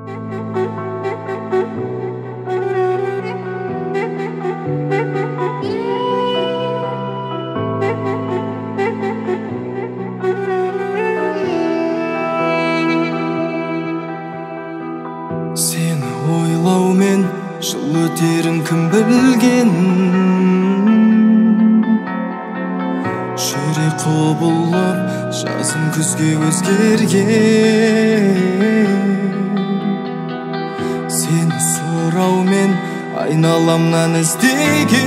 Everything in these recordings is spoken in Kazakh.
Seni ойлаумен жыл өтерін кім білген, жүрек құбылып жазым күзге өзгерген. Сені сұраумен айналамнан іздеген,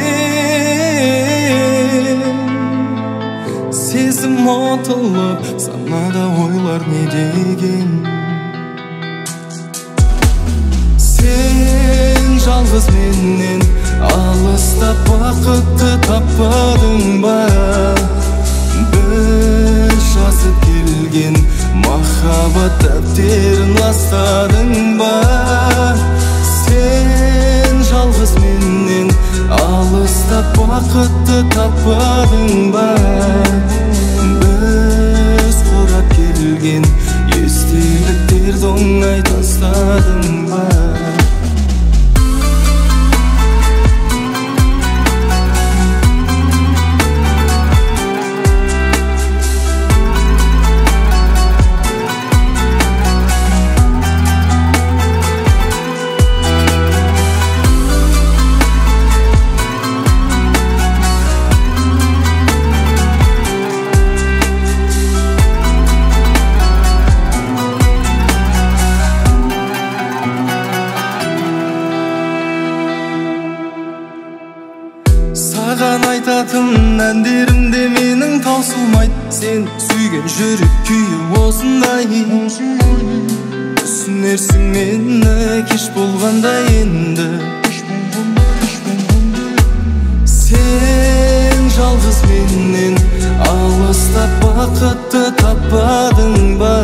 сезім отылып санада ойлар не деген. Сен жалғыз менен алыстап бақытты таппадың ба? Біз жазып келген махаббат дәптерін ластадың ба? Сен жалғыз менен алыстап бақытты таппадың ба? Біз құрап келген естеліктерді оңай тастадың ба? Саған айтатын әндерімде менің таусылмайды. Сен сүйген жүрек күйі осындай. Түсінерсің мені кеш болғанда енді. Сен жалғыз менен алыстап бақытты таппадың ба?